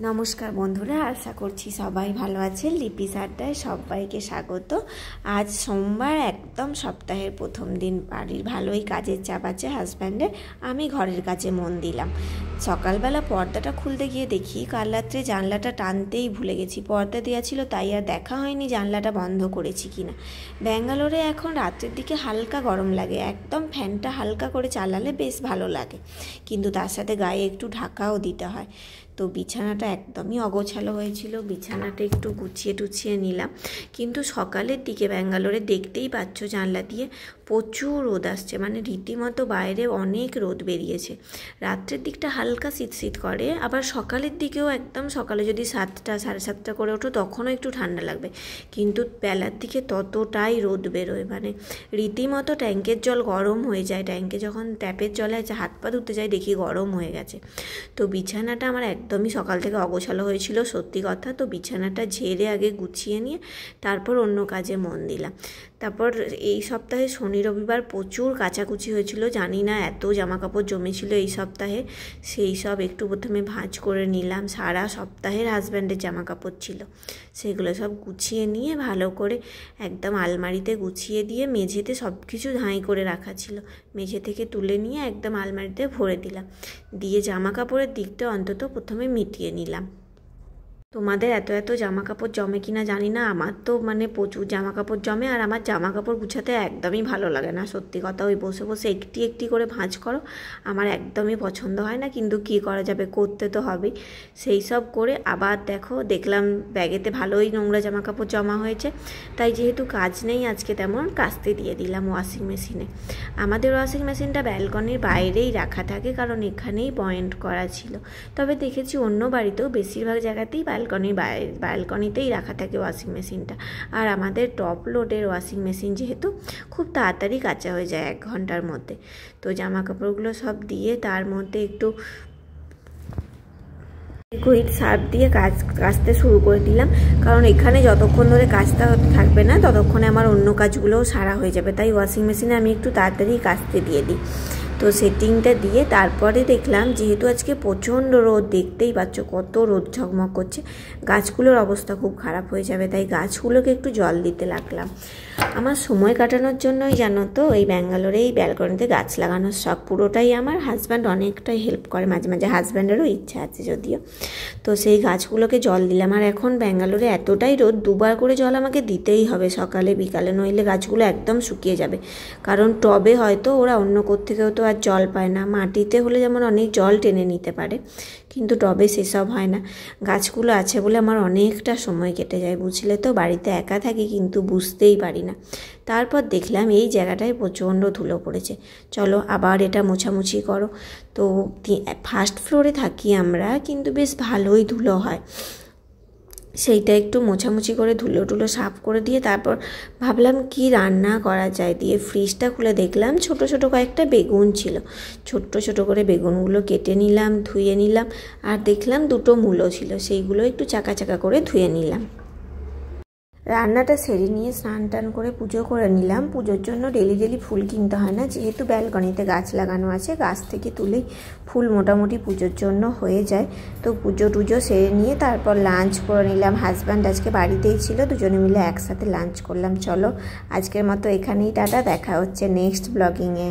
নমস্কার বন্ধুরা, আশা করছি সবাই ভালো আছেন। লিপিস আড্ডায় সবাইকে স্বাগত। আজ সোমবার, একদম সপ্তাহের প্রথম দিন। বাড়ির ভালোই কাজের চাপ আছে হাজব্যান্ডের। আমি ঘরের কাজে মন দিলাম। সকালবেলা পর্দাটা খুলতে গিয়ে দেখি কাল রাত্রে জানলাটা টানতেই ভুলে গেছি। পর্দা দেওয়া ছিল, তাই আর দেখা হয়নি জানলাটা বন্ধ করেছি কিনা। ব্যাঙ্গালোরে এখন রাত্রের দিকে হালকা গরম লাগে, একদম ফ্যানটা হালকা করে চালালে বেশ ভালো লাগে, কিন্তু তার সাথে গায়ে একটু ঢাকাও দিতে হয়। তো বিছানাটা একদমই অগোছালো হয়েছিল, বিছানাটা একটু গুছিয়ে টুছিয়ে নিলাম। কিন্তু সকালের দিকে ব্যাঙ্গালোরে দেখতেই পাচ্ছ জানলা দিয়ে প্রচুর রোদ আসছে, মানে রীতিমতো বাইরে অনেক রোদ বেরিয়েছে। রাত্রের দিকটা হালকা শীত করে, আবার সকালের দিকেও একদম সকালে যদি 7টা সাড়ে 7টা করে ওঠো তখনও একটু ঠান্ডা লাগবে, কিন্তু বেলার দিকে ততটাই রোদ বেরোয়, মানে রীতিমতো ট্যাঙ্কের জল গরম হয়ে যায়। ট্যাঙ্কে যখন ট্যাপের জলে হাত পা ধুতে যাই দেখি গরম হয়ে গেছে। তো বিছানাটা আমার একদমই সকাল থেকে অগোছালো হয়েছিল, সত্যি কথা। তো বিছানাটা ঝেড়ে আগে গুছিয়ে নিয়ে তারপর অন্য কাজে মন দিলাম। তারপর এই সপ্তাহে শনি রবিবার প্রচুর কাচাকুচি হয়েছিল, জানি না এত জামাকাপড় জমেছিল এই সপ্তাহে। সেই সব একটু প্রথমে ভাঁজ করে নিলাম। সারা সপ্তাহের হাজব্যান্ডের জামাকাপড় ছিল, সেগুলো সব গুছিয়ে নিয়ে ভালো করে একদম আলমারিতে গুছিয়ে দিয়ে মেঝেতে সব কিছু ধাঁই করে রাখা ছিল, মেঝে থেকে তুলে নিয়ে একদম আলমারিতে ভরে দিলাম। দিয়ে জামাকাপড়ের দিকটা অন্তত প্রথমে মিটিয়ে নিলাম। তোমাদের এত জামা কাপড় জমে কিনা জানি না, আমার তো মানে প্রচুর জামা কাপড় জমে। আর আমার জামা কাপড় গুছাতে একদমই ভালো লাগে না, সত্যি কথা। ওই বসে বসে একটি করে ভাঁজ করো, আমার একদমই পছন্দ হয় না, কিন্তু কি করা যাবে, করতে তো হবেই। সেই সব করে আবার দেখলাম ব্যাগেতে ভালোই নোংরা জামা কাপড় জমা হয়েছে, তাই যেহেতু কাজ নেই আজকে তেমন, কাচতে দিয়ে দিলাম ওয়াশিং মেশিনে। আমাদের ওয়াশিং মেশিনটা ব্যালকনির বাইরেই রাখা থাকে, কারণ এখানেই পয়েন্ট করা ছিল। তবে দেখেছি অন্য বাড়িতেও বেশিরভাগ জায়গাতেই ব্যালকনিতেই রাখা থাকে ওয়াশিং মেশিনটা। আর আমাদের টপ লোডের ওয়াশিং মেশিন যেহেতু, খুব তাড়াতাড়ি কাচা হয়ে যায় 1 ঘন্টার মধ্যে। তো জামা কাপড়গুলো সব দিয়ে তার মধ্যে একটু লিকুইড সার্ফ দিয়ে কাচতে শুরু করে দিলাম, কারণ এখানে যতক্ষণ ধরে কাচতে থাকবে না ততক্ষণে আমার অন্য কাজগুলোও সারা হয়ে যাবে। তাই ওয়াশিং মেশিনে আমি একটু তাড়াতাড়ি কাচতে দিয়ে দিই। তো সেটিংটা দিয়ে তারপরে দেখলাম, যেহেতু আজকে প্রচণ্ড রোদ, দেখতেই পাচ্ছ কত রোদ ঝকমক করছে, গাছগুলোর অবস্থা খুব খারাপ হয়ে যাবে, তাই গাছগুলোকে একটু জল দিতে লাগলাম। আমার সময় কাটানোর জন্যই জানো তো এই ব্যাঙ্গালোরে এই ব্যালকনিতে গাছ লাগানোর শখ পুরোটাই আমার। হাজব্যান্ড অনেকটাই হেল্প করে, মাঝে মাঝে হাজব্যান্ডেরও ইচ্ছা আছে যদিও। তো সেই গাছগুলোকে জল দিলাম। আর এখন ব্যাঙ্গালোরে এতটাই রোদ, 2বার করে জল আমাকে দিতেই হবে, সকালে বিকালে, নইলে গাছগুলো একদম শুকিয়ে যাবে। কারণ টবে হয়তো ওরা অন্য কোত্থেকেও তো আর জল পায় না, মাটিতে হলে যেমন অনেক জল টেনে নিতে পারে, কিন্তু টবে সেসব হয় না। গাছগুলো আছে বলে আমার অনেকটা সময় কেটে যায়, বুঝলে তো। বাড়িতে একা থাকি কিন্তু বুঝতেই পারি না। তারপর দেখলাম এই জায়গাটায় প্রচণ্ড ধুলো পড়েছে, চলো আবার এটা মোছামুছি করো। তো 1st ফ্লোরে থাকি আমরা, কিন্তু বেশ ভালোই ধুলো হয়। সেইটা একটু মোছামুছি করে ধুলো সাফ করে দিয়ে তারপর ভাবলাম কি রান্না করা যায়। দিয়ে ফ্রিজটা খুলে দেখলাম ছোট কয়েকটা বেগুন ছিল, ছোট করে বেগুনগুলো কেটে নিলাম, ধুয়ে নিলাম। আর দেখলাম 2টো মূলো ছিল, সেইগুলো একটু চাকা করে ধুয়ে নিলাম। রান্নাটা সেরে নিয়ে স্নান টান করে পুজো করে নিলাম। পুজোর জন্য ডেলি ফুল কিনতে হয় না, যেহেতু ব্যালকনিতে গাছ লাগানো আছে, গাছ থেকে তুলেই ফুল মোটামুটি পুজোর জন্য হয়ে যায়। তো পুজো সেরে নিয়ে তারপর লাঞ্চ করে নিলাম। হাজব্যান্ড আজকে বাড়িতেই ছিল, দুজনে মিলে একসাথে লাঞ্চ করলাম। চলো আজকের মতো এখানেই টাটা, দেখা হচ্ছে নেক্সট ব্লগিংয়ে।